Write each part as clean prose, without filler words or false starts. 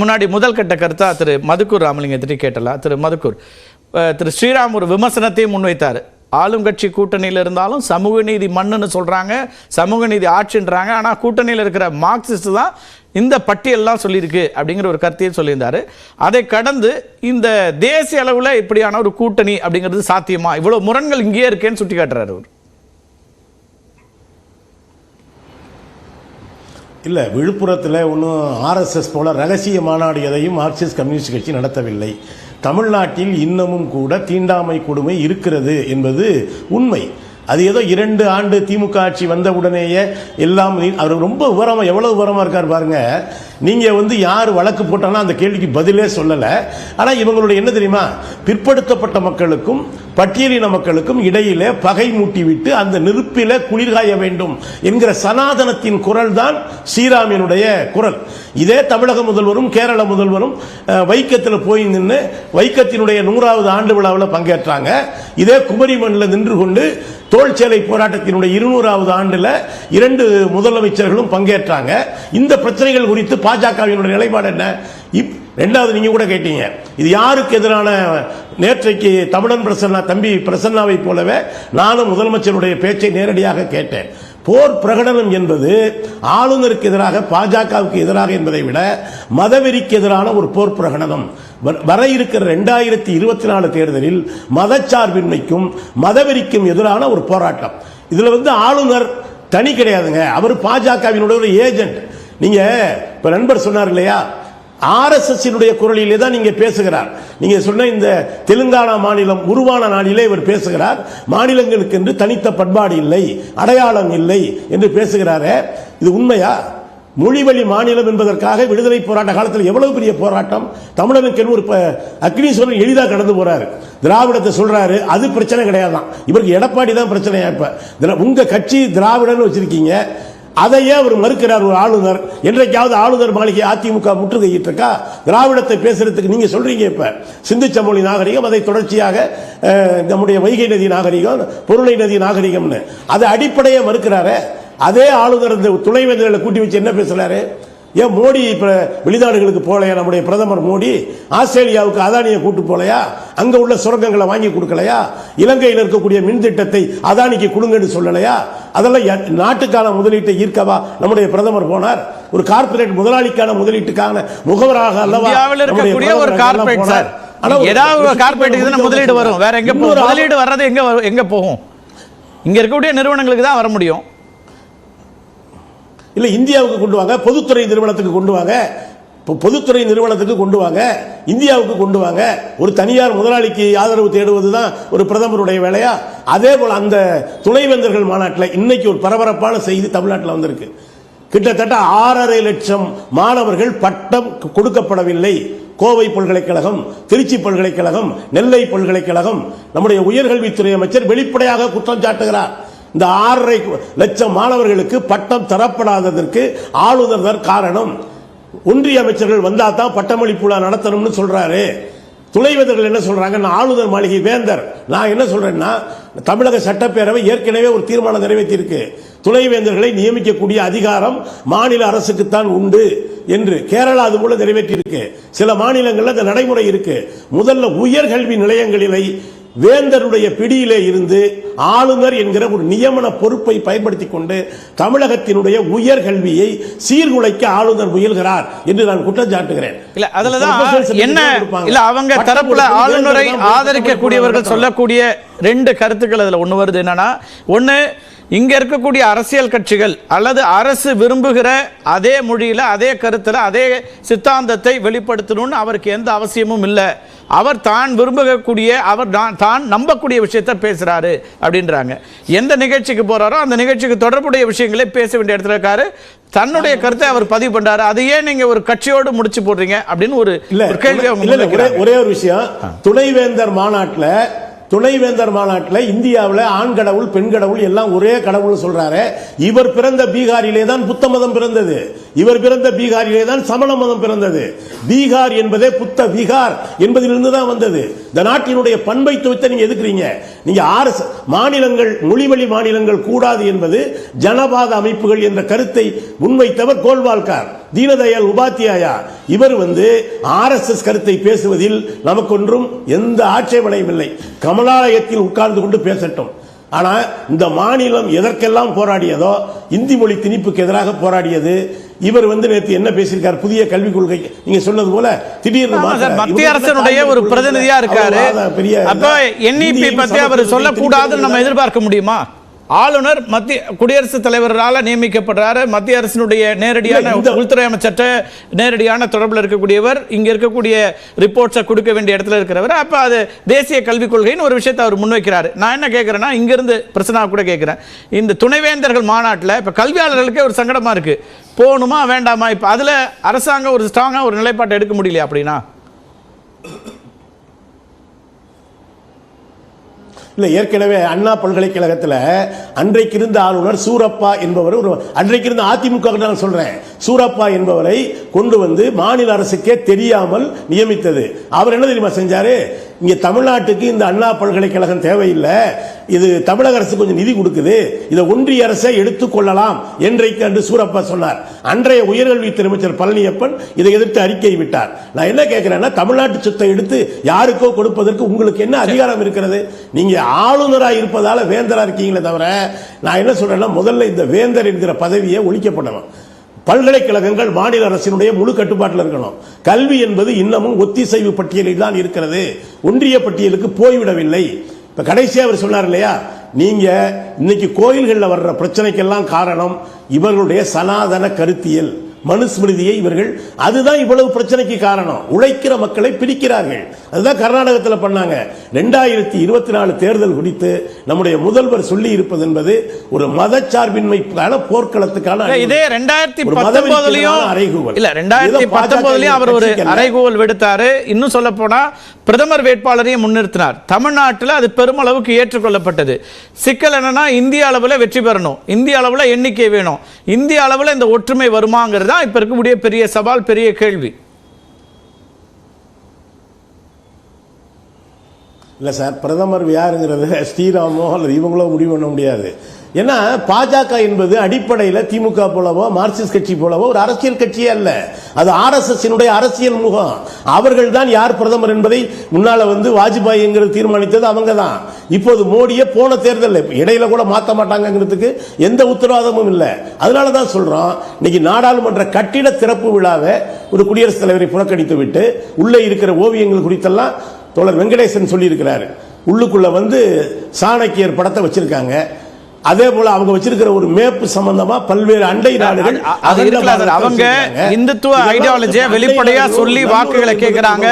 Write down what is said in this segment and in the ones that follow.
முன்னாடி முதல் கட்ட கருத்தா திரு மதுக்கூர் ராமலிங்கத்திட்ட கேட்டலாம். திரு மதுக்கூர், திரு ஸ்ரீராம் ஒரு விமர்சனத்தையும் முன்வைத்தார். ஆளுங்கட்சி கூட்டணியில் இருந்தாலும் சமூக நீதி மண்ணுன்னு சொல்றாங்க, சமூக நீதி ஆட்சின்றாங்க, ஆனா கூட்டணியில் இருக்கிற மார்க்சிஸ்ட் தான் இந்த பட்டியல்லாம் சொல்லியிருக்கு அப்படிங்கிற ஒரு கருத்தையும் சொல்லியிருந்தாரு. அதை கடந்து இந்த தேசிய அளவில் இப்படியான ஒரு கூட்டணி அப்படிங்கிறது சாத்தியமா, இவ்வளவு முரண்கள் இங்கேயே இருக்கேன்னு சுட்டி காட்டுறாரு அவர். இல்லை, விழுப்புரத்தில் ஒன்றும் ஆர்எஸ்எஸ் போல ரகசிய மாநாடு எதையும் மார்க்சிஸ்ட் கம்யூனிஸ்ட் கட்சி நடத்தவில்லை. தமிழ்நாட்டில் இன்னமும் கூட தீண்டாமை கொடுமை இருக்கிறது என்பது உண்மை. அது ஏதோ 2 ஆண்டு திமுக ஆட்சி வந்த உடனேயே எல்லாம் அவர் ரொம்ப விவரமா, எவ்வளவு விவரமா இருக்கார் பாருங்க. நீங்க யார் வழக்கு போட்டாலும் அந்த கேள்விக்கு பதிலே சொல்லல. ஆனா இவங்களுடைய என்ன தெரியுமா, பிற்படுத்தப்பட்ட மக்களுக்கும் பட்டியலின மக்களுக்கும் இடையிலே பகை மூட்டிவிட்டு அந்த நெருப்பில குளிர்காய வேண்டும் என்கிற சனாதனத்தின் குரல் தான் ஸ்ரீராமினுடைய குரல். இதே தமிழக முதல்வரும் கேரள முதல்வரும் வைக்கத்தில் போய் நின்று வைக்கத்தினுடைய 100வது ஆண்டு விழாவில் பங்கேற்றாங்க. இதே குமரி மண்ணில் நின்று கொண்டு தோள்சேலை போராட்டத்தினுடைய 200வது ஆண்டுல 2 முதலமைச்சர்களும் பங்கேற்றாங்க. இந்த பிரச்சனைகள் குறித்து பாஜகவினுடைய நிலைப்பாடு என்ன? ரெண்டாவது, நீங்க கூட கேட்டீங்க, இது யாருக்கு எதிரான? நேற்றைக்கு தமிழன் பிரசன்னா, தம்பி பிரசன்னாவை போலவே நானும் முதலமைச்சருடைய பேச்சை நேரடியாக கேட்டேன். போர் பிரகடனம் என்பது ஆளுநருக்கு எதிராக, பாஜகவுக்கு எதிராக என்பதை விட மதவெறிக்கு எதிரான ஒரு போர் பிரகடனம். வர இருக்கிற 2024 தேர்தலில் மதச்சார்பின்மைக்கும் மதவெறிக்கும் எதிரான ஒரு போராட்டம். இதுல ஆளுநர் தனி கிடையாதுங்க, அவர் பாஜகவினுடைய ஒரு ஏஜென்ட். நீங்க இப்ப நண்பர் சொன்னார் இல்லையா, ஆர்எஸ்எஸ் குரலிலே தான் நீங்க பேசுகிறார். நீங்க சொன்ன இந்த தெலுங்கானா மாநிலம் உருவான நாளிலே இவர் பேசுகிறார். மாநிலங்களுக்கு என்று தனித்த பண்பாடு இல்லை, அடையாளம் இல்லை என்று பேசுகிறாரே, இது உண்மையா? மொழிவழி மாநிலம் என்பதற்காக விடுதலை போராட்ட காலத்தில் எவ்வளவு பெரிய போராட்டம். தமிழனுக்கு ஒரு அக்னீஸ்வரன் எளிதாக கடந்து போறாரு, திராவிடத்தை சொல்றாரு, அது பிரச்சனை கிடையாதான். இவருக்கு எடப்பாடி தான் பிரச்சனையா? இப்ப உங்க கட்சி திராவிடன்னு வச்சிருக்கீங்க, அதையே அவர் மறுக்கிறார் ஒரு ஆளுநர். என்றைக்காவது ஆளுநர் மாளிகை அதிமுக முற்றுகையிட்டு இருக்கா? திராவிடத்தை பேசுறதுக்கு நீங்க சொல்றீங்க இப்ப சிந்துச்சமொழி நாகரிகம், அதை தொடர்ச்சியாக நம்முடைய வைகை நதி நாகரிகம், பொருளை நதி நாகரிகம்னு அதை அடிப்படையை மறுக்கிறாரு. அதே ஆளுநர் இந்த துணைவேந்தர்களை கூட்டி வச்சு என்ன பேசுறாரு? ஏன் மோடி இப்ப வெளிநாடுகளுக்கு போலையா? நம்முடைய பிரதமர் மோடி ஆஸ்திரேலியாவுக்கு அதானியை கூட்டு போலையா? அங்க உள்ள சுரங்கங்களை வாங்கி கொடுக்கலையா? இலங்கையில் இருக்கக்கூடிய மின் திட்டத்தை அதானிக்கு கொடுங்கன்னு சொல்லலையா? அதெல்லாம் நாட்டுக்கான முதலீட்டை ஈர்க்கவா நம்முடைய பிரதமர் போனார்? ஒரு கார்பரேட் முதலாளிக்கான முதலீட்டுக்கான முகவராக அல்லவா இருக்கக்கூடிய ஒரு கார்பரேட் சார். ஏதாவது கார்பரேட்டுக்கு முதலீடு வரும், வேற எங்க முதலீடு வர்றது எங்க போகும்? இங்க இருக்கக்கூடிய நிறுவனங்களுக்கு தான் வர முடியும். இல்ல, இந்தியாவுக்கு கொண்டு வாங்க, பொதுத்துறை நிறுவனத்துக்கு கொண்டு வாங்க, பொதுத்துறை நிறுவனத்துக்கு கொண்டு வாங்க, இந்தியாவுக்கு கொண்டு வாங்க. ஒரு தனியார் முதலாளிக்கு ஆதரவு தேடுவதுதான் ஒரு பிரதமருடைய வேலையா? அதே போல அந்த துணைவேந்தர்கள் மாநாட்டில் இன்னைக்கு ஒரு பரபரப்பான செய்தி தமிழ்நாட்டில் வந்திருக்கு. கிட்டத்தட்ட 6.5 லட்சம் மாணவர்கள் பட்டம் கொடுக்கப்படவில்லை. கோவை பல்கலைக்கழகம், திருச்சி பல்கலைக்கழகம், நெல்லை பல்கலைக்கழகம், நம்முடைய உயர்கல்வித்துறை அமைச்சர் வெளிப்படையாக குற்றம் சாட்டுகிறார். இந்த 6.5 லட்சம் மாணவர்களுக்கு பட்டம் தரப்படாததற்கு ஆளுநர் தான் காரணம். ஒன்றிய அமைச்சர்கள் வந்தா தான் பட்டமளிப்பு விழா நடத்தணும்னு சொல்றாரு. துணைவேந்தர்கள் என்ன சொல்றாங்க? நான் ஆளுநர் மாளிகை வேந்தர். நான் என்ன சொல்றேன்னா, தமிழக சட்டப்பேரவை ஏற்கனவே ஒரு தீர்மானம் நிறைவேற்றி இருக்கு, துணைவேந்தர்களை நியமிக்கக்கூடிய அதிகாரம் மாநில அரசுக்குத்தான் உண்டு என்று. கேரளா அது போல நிறைவேற்றி இருக்கு. சில மாநிலங்களில் அந்த நடைமுறை இருக்கு. முதல்ல உயர்கல்வி நிலையங்களிலே வேந்தருடைய பிடியிலே இருந்து ஆளுநர் என்கிற ஒரு நியமன பொறுப்பை பயன்படுத்தி கொண்டு தமிழகத்தினுடைய உயர்கல்வியை சீர்குலைக்க ஆளுநர் முயல்கிறார் என்று நான் குற்றம் சாட்டுகிறேன். இல்ல, அதுலதான் என்ன இல்ல, அவங்க தரப்புல ஆளுநரை ஆதரிக்கக்கூடியவர்கள் சொல்லக்கூடிய 2 கருத்துக்கள் அதுல ஒண்ணு வருது. என்னன்னா, ஒண்ணு, இங்க இருக்கக்கூடிய அரசியல் கட்சிகள் அல்லது அரசு விரும்புகிற அதே மொழியில, அதே கருத்துல, அதே சித்தாந்தத்தை வெளிப்படுத்தணும்னு அவருக்கு எந்த அவசியமும் இல்லை. அவர் தான் விரும்பக்கூடிய, அவர் தான் நம்பக்கூடிய விஷயத்தை பேசுறாரு அப்படின்றாங்க. எந்த நிகழ்ச்சிக்கு போறாரோ அந்த நிகழ்ச்சிக்கு தொடர்புடைய விஷயங்களே பேச வேண்டிய இடத்துல இருக்காரு. தன்னுடைய கருத்தை அவர் பதிவு பண்றாரு. அதையே நீங்க ஒரு கட்சியோடு முடிச்சு போடுறீங்க அப்படின்னு ஒரு கேள்வி. ஒரே ஒரு விஷயம், துணைவேந்தர் மாநாட்டில் இந்தியாவில் ஆண் கடவுள் பெண் கடவுள் எல்லாம் ஒரே கடவுள் சொல்றாரு. இவர் பிறந்த பீகாரிலே தான் புத்த மதம் பிறந்தது, இவர் பிறந்த பீகாரிலே தான் சமண மதம் பிறந்தது. பீகார் என்பதே புத்த பீகார் என்பதிலிருந்து தான் வந்தது. இந்த நாட்டினுடைய பண்பை துவத்தை நீங்க எதுக்குறீங்க? நீங்க மாநிலங்கள், மொழிவழி மாநிலங்கள் கூடாது என்பது ஜனபாத அமைப்புகள் என்ற கருத்தை முன்வைத்தவர் கோல்வால்கார். தீனதயாள் உபாத்தியாயா இவர் வந்து RSS கருத்தை பேசுவதில் நமக்கு ஒன்றும் எந்த ஆட்சேபனையும் இல்லை. கமலாலயத்தில் உட்கார்ந்து கொண்டு பேசட்டும். ஆனா இந்த மாநிலம் எதற்கெல்லாம் போராடியதோ, இந்தி மொழி திணிப்புக்கு எதிராக போராடியது. இவர் வந்து நேற்று என்ன பேசியிருக்கார், புதிய கல்விக் கொள்கை நீங்க சொன்னது போல திடீர்னு மத்திய அரசினுடைய ஒரு பிரதிநிதியா இருக்காரு. அப்ப NEP பத்தி அவர் சொல்லக்கூடாதுன்னு நம்ம எதிர்பார்க்க முடியுமா? ஆளுநர் மத்திய குடியரசுத் தலைவரால் நியமிக்கப்படுறாரு. மத்திய அரசினுடைய நேரடியான உள்துறை அமைச்சர்கிட்ட நேரடியான தொடர்பில் இருக்கக்கூடியவர், இங்க இருக்கக்கூடிய ரிப்போர்ட்ஸை கொடுக்க வேண்டிய இடத்துல இருக்கிறவர். அப்ப அது தேசிய கல்விக் கொள்கைன்னு ஒரு விஷயத்தை அவர் முன்வைக்கிறாரு. நான் என்ன கேட்கிறேன்னா, இங்கிருந்து பிரச்சனை கூட கேட்கிறேன், இந்த துணைவேந்தர்கள் மாநாட்டில் இப்ப கல்வியாளர்களுக்கே ஒரு சங்கடமா இருக்கு, போகணுமா வேண்டாமா? இப்ப அதுல அரசாங்கம் ஒரு ஸ்ட்ராங்கா ஒரு நிலைப்பாட்டை எடுக்க முடியல அப்படின்னா? இல்ல, ஏற்கனவே அண்ணா பல்கலைக்கழகத்தில் அன்றைக்கு இருந்த ஆளுநர் சூரப்பா என்பவர், அன்றைக்கு இருந்த அதிமுக நான் சொல்றேன், சூரப்பா என்பவரை கொண்டு வந்து மாநில அரசுக்கே தெரியாமல் நியமித்தது. அவர் என்ன தெரியுமா செஞ்சாரு, இங்க தமிழ்நாட்டுக்கு இந்த அண்ணா பல்கலைக்கழகம் தேவையில்லை, இது தமிழக அரசு கொஞ்சம் நிதி கொடுக்குது, இதை ஒன்றிய அரசை எடுத்துக்கொள்ளலாம் என்று சூரப்பா சொன்னார். அன்றைய உயர்கல்வித்துறை அமைச்சர் பழனியப்பன் இதை எதிர்த்து அறிக்கை விட்டார். நான் என்ன கேட்கிறேன்னா, தமிழ்நாட்டு சொத்தை எடுத்து யாருக்கோ கொடுப்பதற்கு உங்களுக்கு என்ன அதிகாரம் இருக்கிறது? நீங்க ஆளுநராக இருப்பதால வேந்தரா இருக்கீங்களே தவிர, நான் என்ன சொல்றேன்னா, முதல்ல இந்த வேந்தர் என்கிற பதவியை ஒழிக்கப்படணும். பல்கலைக்கழகங்கள் மாநில அரசினுடைய முழு கட்டுப்பாட்டில் இருக்கணும். கல்வி என்பது இன்னமும் ஒத்திசைவு பட்டியலில் தான் இருக்கிறது, ஒன்றிய பட்டியலுக்கு போய்விடவில்லை. இப்ப கடைசியா அவர் சொன்னார் இல்லையா, நீங்க இன்னைக்கு கோயில்களில் வர்ற பிரச்சனைக்கெல்லாம் காரணம் இவர்களுடைய சனாதன கருத்தியல், மனுஸ்மிருதியை இவர்கள், அதுதான் இவ்வளவு பிரச்சனைக்கு காரணம். உழைக்கிற மக்களை பிரிக்கிறார்கள். அதுதான் கர்நாடகத்தில் பண்ணாங்க. 2024 தேர்தல் குறித்து நம்முடைய முதல்வர் சொல்லி இருப்பது என்பது ஒரு மதச்சார்பின்மைக்கான போர்க்களத்துக்கான இதே 2019 அவர் ஒரு அறைகூவல் விடுத்தாரு. இன்னும் சொல்ல போனா பிரதமர் வேட்பாளரையும் முன்னிறுத்தினார். தமிழ்நாட்டில் அது பெருமளவுக்கு ஏற்றுக்கொள்ளப்பட்டது. சிக்கல் என்னன்னா, இந்திய அளவில் வெற்றி பெறணும், இந்திய அளவில் எண்ணிக்கை வேணும், இந்திய அளவில் இந்த ஒற்றுமை வருமாங்கிறது தான் இப்ப இருக்கக்கூடிய பெரிய சவால், பெரிய கேள்வி. இல்ல சார், பிரதமர் யாருங்கிறது ஸ்ரீராமோ அல்லது இவங்களோ முடிவு பண்ண முடியாது. ஏன்னா பாஜக என்பது அடிப்படையில் திமுக போலவோ மார்க்சிஸ்ட் கட்சி போலவோ ஒரு அரசியல் கட்சியே அல்ல, அது RSS அரசியல் முகம். அவர்கள் தான் யார் பிரதமர் என்பதை முன்னால வந்து வாஜ்பாய் தீர்மானித்தது அவங்க தான். இப்போது மோடியை போன தேர்தல் இடையில கூட மாற்ற மாட்டாங்கிறதுக்கு எந்த உத்தரவாதமும் இல்லை. அதனால தான் சொல்றோம், இன்னைக்கு நாடாளுமன்ற கட்டிட திறப்பு விழாவை ஒரு குடியரசுத் தலைவரை புறக்கணித்து விட்டு உள்ளே இருக்கிற ஓவியங்கள் குறித்தெல்லாம் தோழர் வெங்கடேசன் சொல்லி இருக்கிறாரு. உள்ளுக்குள்ள வந்து சாணக்கியர் படத்தை வச்சிருக்காங்க. அதே போல அவங்க வச்சிருக்கிற ஒரு மேப் சம்பந்தமா பல்வேறு அண்டை நாடுகள் அவங்க இந்துத்துவ ஐடியாலஜியை வெளிப்படையா சொல்லி வாக்குகளை கேட்கிறாங்க.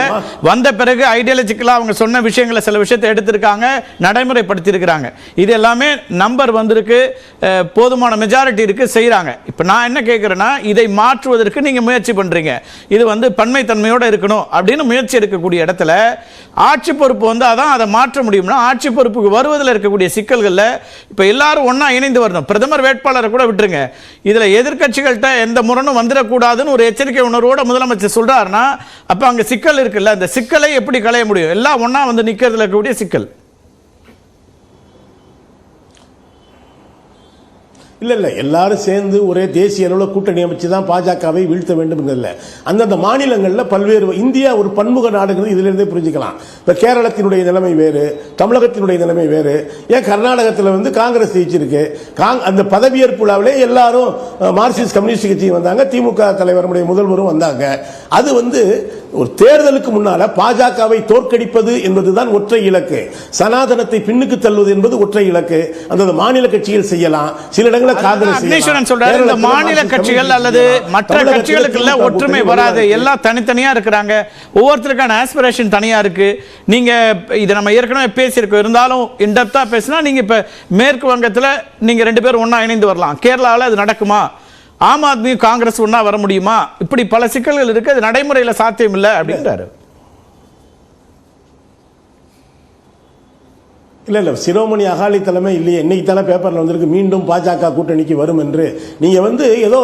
வந்த பிறகு ஐடியாலஜிக்கலா அவங்க சொன்ன விஷயங்களை சில விஷயத்தை எடுத்திருக்காங்க, நடைமுறைப்படுத்தி இருக்கிறாங்க. இது எல்லாமே நம்பர் வந்திருக்கு, போதுமான மெஜாரிட்டி இருக்கு, செய்யறாங்க. இப்ப நான் என்ன கேட்கிறேன்னா, இதை மாற்றுவதற்கு நீங்க முயற்சி பண்றீங்க, இது வந்து பன்மை தன்மையோட இருக்கணும் அப்படின்னு முயற்சி எடுக்கக்கூடிய இடத்துல ஆட்சி பொறுப்பு வந்து அதான் அதை மாற்ற முடியும்னா, ஆட்சி பொறுப்புக்கு வருவதில் இருக்கக்கூடிய சிக்கல்கள்ல இப்ப எல்லாரும் ஒன்னா இணைந்து வரணும். பிரதமர் வேட்பாளரை கூட விட்டுருங்க, இதுல எதிர்க்கட்சிகள்கிட்ட எந்த முரணும் வந்துடக்கூடாதுன்னு ஒரு எச்சரிக்கை உணர்வோட முதலமைச்சர் சொல்றாருன்னா, அப்ப அங்க சிக்கல் இருக்குல்ல, அந்த சிக்கலை எப்படி களைய முடியும்? எல்லாம் ஒன்னா வந்து நிக்கிறதுல இருக்கக்கூடிய சிக்கல். இல்ல எல்லாரும் சேர்ந்து ஒரே தேசிய அளவில் கூட்டணி அமைச்சு தான் பாஜகவை வீழ்த்த வேண்டும் இல்லை. அந்தந்த மாநிலங்களில் பல்வேறு, இந்தியா ஒரு பன்முக நாடுங்கிறது இதுல இருந்தே புரிஞ்சுக்கலாம். இப்ப கேரளத்தினுடைய நிலைமை வேறு, தமிழகத்தினுடைய நிலைமை வேறு. ஏன் கர்நாடகத்தில் வந்து காங்கிரஸ் ஜெயிச்சிருக்கு, அந்த பதவியேற்பு விழாவிலே எல்லாரும் மார்க்சிஸ்ட் கம்யூனிஸ்ட் கட்சி வந்தாங்க, திமுக தலைவருடைய முதல்வரும் வந்தாங்க. அது வந்து ஒரு தேர்தலுக்கு முன்னால பாஜகவை தோற்கடிப்பது என்பதுதான் ஒற்றை இலக்கு, சனாதனத்தை பின்னுக்கு தள்ளுவது என்பது ஒற்றை இலக்கு. அந்த மாநில கட்சிகள் செய்யலாம், சில இடங்களில் மாநில கட்சிகள் அல்லது மற்ற கட்சிகளுக்குள்ள ஒற்றுமை வராது, எல்லாம் தனித்தனியா இருக்கிறாங்க, ஒவ்வொருத்தருக்கான ஆஸ்பிரேஷன் தனியா இருக்கு. நீங்க இதை நம்ம ஏற்கனவே பேசியிருக்கோம், இருந்தாலும் இன்டெப்தா பேசினா, நீங்க இப்ப மேற்கு வங்கத்தில் நீங்க 2 பேரும் ஒன்னா இணைந்து வரலாம், கேரளாவில் அது நடக்குமா? ஆம் ஆத்மி காங்கிரஸ் ஒன்னா வர முடியுமா? இப்படி பல சிக்கல்கள் இருக்கு, அது நடைமுறையில் சாத்தியம் இல்லை அப்படின்றாரு. இல்ல சிரோமணி அகாலி தலைமை இல்லையே, இன்னைக்கு தானே பேப்பர்ல வந்திருக்கு மீண்டும் பாஜக கூட்டணிக்கு வரும் என்று. நீங்க வந்து ஏதோ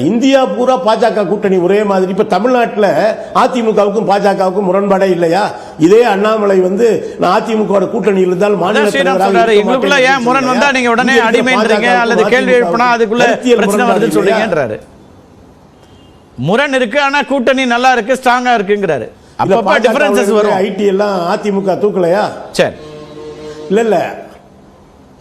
இந்தியா பூரா பாஜக கூட்டணி ஒரே மாதிரி. இப்ப தமிழ்நாட்டில் அதிமுகவுக்கும் பாஜகவுக்கும் முரண்பாடே இல்லையா? இதே அண்ணாமலை வந்து நான் அதிமுக கூட்டணி இருந்தால் மாநில எங்களுக்குள்ள ஏன் முரண் வந்தா நீங்க உடனே அடிமைன்றீங்க அல்லது கேள்வி எழுப்பினா அதுக்குள்ள பிரச்சனை வருதுன்னு சொல்றீங்கன்றாரு. முரண் இருக்கு, ஆனா கூட்டணி நல்லா இருக்கு, ஸ்ட்ராங்கா இருக்குங்கிறாரு. அப்பப்ப டிஃபரன்சஸ் வரும். ஐடி எல்லாம் அதிமுக தூக்கலையா? சரி, இல்ல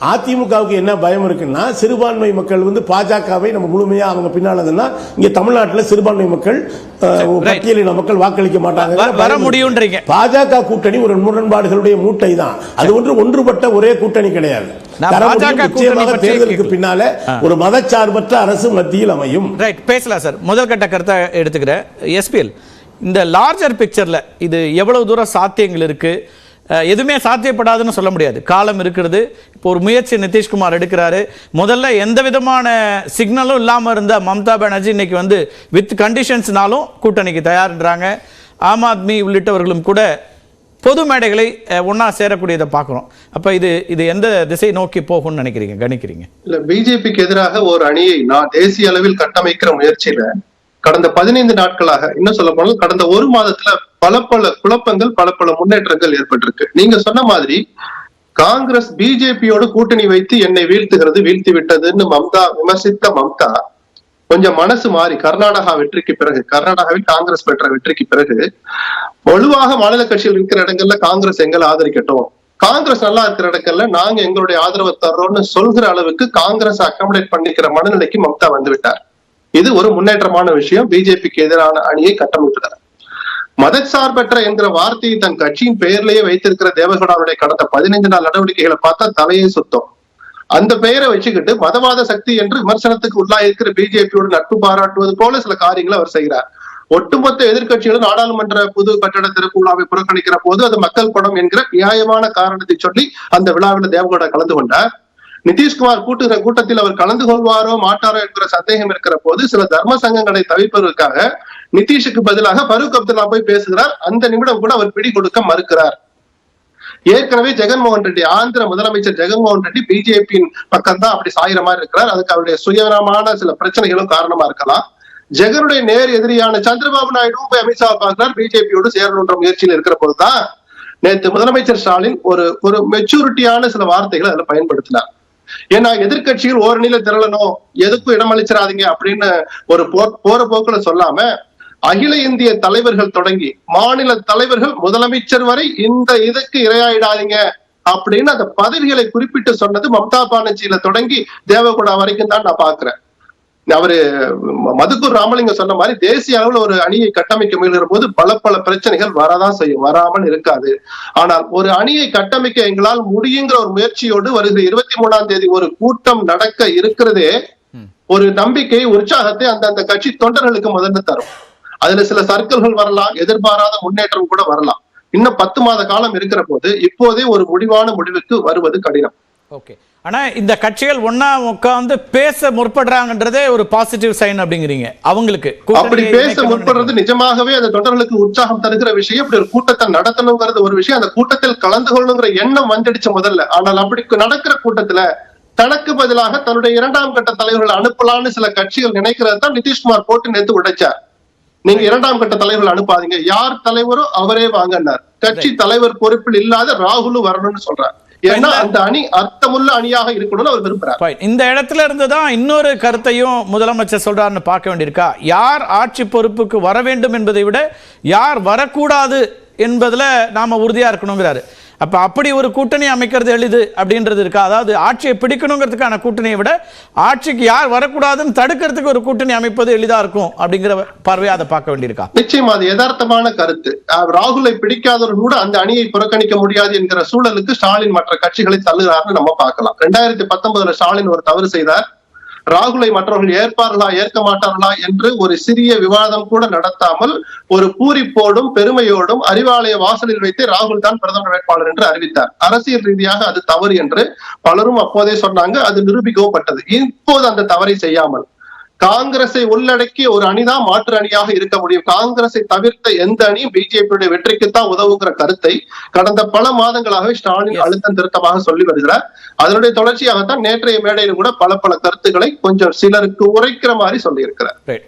அதிமுகவுக்கு என்ன பயம் இருக்குன்னா, சிறுபான்மை மக்கள் பாஜகவை நம்ம முழுமையா அவங்க பின்னாலன்னா இங்க தமிழ்நாட்டில் சிறுபான்மை மக்கள் பட்டியலின மக்கள் வாக்களிக்க மாட்டாங்க, வர முடியும்ன்றீங்க. பாஜக கூட்டணி ஒரு முரண்பாடுகளுடைய மூட்டை தான். அது ஒன்றுபட்ட ஒரே கூட்டணி கிடையாது. தேர்தலுக்கு பின்னால ஒரு மதச்சார்பற்ற அரசு மத்தியில் அமையும். ரைட், பேசலாம் சார். முதல் கட்ட கருத்தை எடுத்துக்கிறேன். எஸ்பிஎல், இந்த லார்ஜர் பிக்சர்ல இது எவ்வளவு தூரம் சாத்தியங்கள் இருக்கு? எதுவுமே சாத்தியப்படாதுன்னு சொல்ல முடியாது, காலம் இருக்கிறது. இப்போ ஒரு முயற்சி நிதிஷ்குமார் எடுக்கிறாரு. முதல்ல எந்த விதமான சிக்னலும் இல்லாமல் இருந்த மம்தா பானர்ஜி இன்னைக்கு வித் கண்டிஷன்ஸ்னாலும் கூட்டணிக்கு தயார்ன்றாங்க. ஆம் ஆத்மி உள்ளிட்டவர்களும் கூட பொது மேடைகளை ஒன்னா சேரக்கூடியதை பார்க்குறோம். அப்போ இது எந்த திசை நோக்கி போகும்னு நினைக்கிறீங்க, கணிக்கிறீங்க? இல்ல, பிஜேபிக்கு எதிராக ஒரு அணியை நான் தேசிய அளவில் கட்டமைக்கிற முயற்சியில கடந்த 15 நாட்களாக, இன்னும் சொல்ல போனால் கடந்த ஒரு மாதத்துல பல குழப்பங்கள், பல முன்னேற்றங்கள் ஏற்பட்டிருக்கு. நீங்க சொன்ன மாதிரி காங்கிரஸ் பிஜேபியோடு கூட்டணி வைத்து என்னை வீழ்த்தி விட்டதுன்னு விமர்சித்த மம்தா கொஞ்சம் மனசு மாறி கர்நாடகா வெற்றிக்கு பிறகு, கர்நாடகாவில் காங்கிரஸ் பெற்ற வெற்றிக்கு பிறகு வலுவாக மாநில கட்சிகள் இருக்கிற இடங்கள்ல காங்கிரஸ் எங்களை ஆதரிக்கட்டும், காங்கிரஸ் நல்லா இருக்கிற இடங்கள்ல நாங்க எங்களுடைய ஆதரவை தர்றோம்னு சொல்கிற அளவுக்கு காங்கிரஸ் அகாமடேட் பண்ணிக்கிற மனநிலைக்கு மம்தா வந்து விட்டார். இது ஒரு முன்னேற்றமான விஷயம். பிஜேபிக்கு எதிரான அணியை கட்டமைக்கிறார். மதச்சார்பற்ற என்கிற வார்த்தையை தன் கட்சியின் பெயர்லயே வைத்திருக்கிற தேவகவுடாவுடைய கடந்த 15 நாள் நடவடிக்கைகளை பார்த்தா தலையே சுத்தம். அந்த பெயரை வச்சுக்கிட்டு மதவாத சக்தி என்று விமர்சனத்துக்கு உள்ளாயிருக்கிற பிஜேபியோடு நட்பு பாராட்டுவது போல சில காரியங்களை அவர் செய்கிறார். ஒட்டுமொத்த எதிர்கட்சிகளும் நாடாளுமன்ற புது கட்டட திறப்பு விழாவை புறக்கணிக்கிற போது அது மக்கள் படம் என்கிற நியாயமான காரணத்தை சொல்லி அந்த விழாவில் தேவகவுடா கலந்து கொண்டார். நிதிஷ்குமார் கூட்டுகிற கூட்டத்தில் அவர் கலந்து கொள்வாரோ மாட்டாரோ என்கிற சந்தேகம் இருக்கிற போது சில தர்ம சங்கங்களை தவிர்ப்பதற்காக நிதிஷுக்கு பதிலாக பரூக் அப்துல்லா போய் பேசுகிறார். அந்த நிமிடம் கூட அவர் பிடி கொடுக்க மறுக்கிறார். ஏற்கனவே ஜெகன்மோகன் ரெட்டி, ஆந்திர முதலமைச்சர் ஜெகன்மோகன் ரெட்டி பிஜேபியின் பக்கம் தான் அப்படி சாயிற மாதிரி இருக்கிறார். அதுக்கு அவருடைய சுயநலமான சில பிரச்சனைகளும் காரணமா இருக்கலாம். ஜெகனுடைய நேர் எதிரியான சந்திரபாபு நாயுடு போய் அமித்ஷா பார்க்கிறார், பிஜேபியோடு சேரணுன்ற முயற்சியில் இருக்கிற போதுதான் நேற்று முதலமைச்சர் ஸ்டாலின் ஒரு மெச்சூரிட்டியான சில வார்த்தைகளை அதுல பயன்படுத்தினார். ஏன்னா எதிர்கட்சிகள் ஓரணியில திரளணும், எதுக்கும் இடமளிச்சிடாதீங்க அப்படின்னு ஒரு போற போக்குல சொல்லாம அகில இந்திய தலைவர்கள் தொடங்கி மாநில தலைவர்கள் முதலமைச்சர் வரை இந்த இதுக்கு இரையாயிடாதீங்க அப்படின்னு அந்த பதவிகளை குறிப்பிட்டு சொன்னது மம்தா பானர்ஜியில தொடங்கி தேவகவுடா வரைக்கும் தான் நான் பாக்குறேன். அவரு மதுக்கூர் ராமலிங்கம் சொன்ன மாதிரி தேசிய அளவுல ஒரு அணியை கட்டமைக்க முயல்கிற போது பல பிரச்சனைகள் வரதான் செய்யும், வராமல் இருக்காது. ஆனால் ஒரு அணியை கட்டமைக்க எங்களால் முடியுங்கிற ஒரு முயற்சியோடு வருகிற 23ஆம் தேதி ஒரு கூட்டம் நடக்க இருக்கிறதே ஒரு நம்பிக்கை, உற்சாகத்தை அந்த கட்சி தொண்டர்களுக்கு முதல்ல தரும். அதுல சில சர்க்கிள்கள் வரலாம், எதிர்பாராத முன்னேற்றம் கூட வரலாம். இன்னும் 10 மாத காலம் இருக்கிற போது இப்போதே ஒரு முடிவான முடிவுக்கு வருவது கடினம். ஓகே, ஆனா இந்த கட்சிகள் ஒன்னா உட்கார்ந்து பேச முற்படுறாங்கன்றதே ஒரு பாசிட்டிவ் சைன் அப்படிங்கிறீங்க. அவங்களுக்கு அப்படி பேச முற்படுறது நிஜமாகவே அந்த தொண்டர்களுக்கு உற்சாகம் தருகிற விஷயம். அப்படி ஒரு கூட்டத்தை நடத்தணுங்கிறது ஒரு விஷயம், அந்த கூட்டத்தில் கலந்து கொள்ளுங்கிற எண்ணம் வந்துடுச்சு முதல்ல. ஆனால் அப்படி நடக்கிற கூட்டத்துல தனக்கு பதிலாக தன்னுடைய 2ஆம் கட்ட தலைவர்கள் அனுப்பலான்னு சில கட்சிகள் நினைக்கிறது தான் நிதிஷ்குமார் போட்டு நேத்து உடைச்சார். நீங்க 2ஆம் கட்ட தலைவர்கள் அனுப்பாதீங்க, யார் தலைவரோ அவரே வாங்கினார். கட்சி தலைவர் பொறுப்பில் இல்லாத ராகுலும் வரணும்னு சொல்றார். ஏன்னா அந்த அணி அர்த்தமுள்ள அணியாக இருக்கணும்னு அவர் விரும்புறார். இந்த இடத்துல இருந்துதான் இன்னொரு கருத்தையும் முதலமைச்சர் சொல்றாருன்னு பார்க்க வேண்டியிருக்கா. யார் ஆட்சி பொறுப்புக்கு வர வேண்டும் என்பதை விட யார் வரக்கூடாது என்பதுல நாம உறுதியா இருக்கணுங்கிறாரு. அப்ப அப்படி ஒரு கூட்டணி அமைக்கிறது எளிது அப்படின்றது இருக்கா? அதாவது ஆட்சியை பிடிக்கணுங்கிறதுக்கான கூட்டணியை விட ஆட்சிக்கு யார் வரக்கூடாதுன்னு தடுக்கிறதுக்கு ஒரு கூட்டணி அமைப்பது எளிதா இருக்கும் அப்படிங்கிற பார்வையை அதை பார்க்க வேண்டியிருக்கா? நிச்சயமா அது யதார்த்தமான கருத்து. ராகுலை பிடிக்காதவர்கள் கூட அந்த அணியை புறக்கணிக்க முடியாது என்கிற சூழலுக்கு ஸ்டாலின் மற்ற கட்சிகளை தள்ளுகிறார்னு நம்ம பார்க்கலாம். 2019 ஸ்டாலின் ஒரு தவறு செய்தார். ராகுலை மற்றவர்கள் ஏற்பார்களா ஏற்க மாட்டார்களா என்று ஒரு சிறிய விவாதம் கூட நடத்தாமல் ஒரு பூரிப்போடும் பெருமையோடும் அறிவாலய வாசலில் வைத்து ராகுல் தான் பிரதமர் வேட்பாளர் என்று அறிவித்தார். அரசியல் ரீதியாக அது தவறு என்று பலரும் அப்போதே சொன்னாங்க. அது நிரூபிக்கவும் பட்டது. இப்போது அந்த தவறை செய்யாமல் காங்கிரஸை உள்ளடக்கிய ஒரு அணிதான் மாற்று அணியாக இருக்க முடியும். காங்கிரஸை தவிர்த்த எந்த அணியும் பிஜேபியுடைய வெற்றிக்குத்தான் உதவுகிற கருத்தை கடந்த பல மாதங்களாகவே ஸ்டாலின் அழுத்தம் திருத்தமாக சொல்லி வருகிறார். அதனுடைய தொடர்ச்சியாகத்தான் நேற்றைய மேடையில் கூட பல கருத்துக்களை கொஞ்சம் சிலருக்கு உரைக்கிற மாதிரி சொல்லி இருக்கிறார்.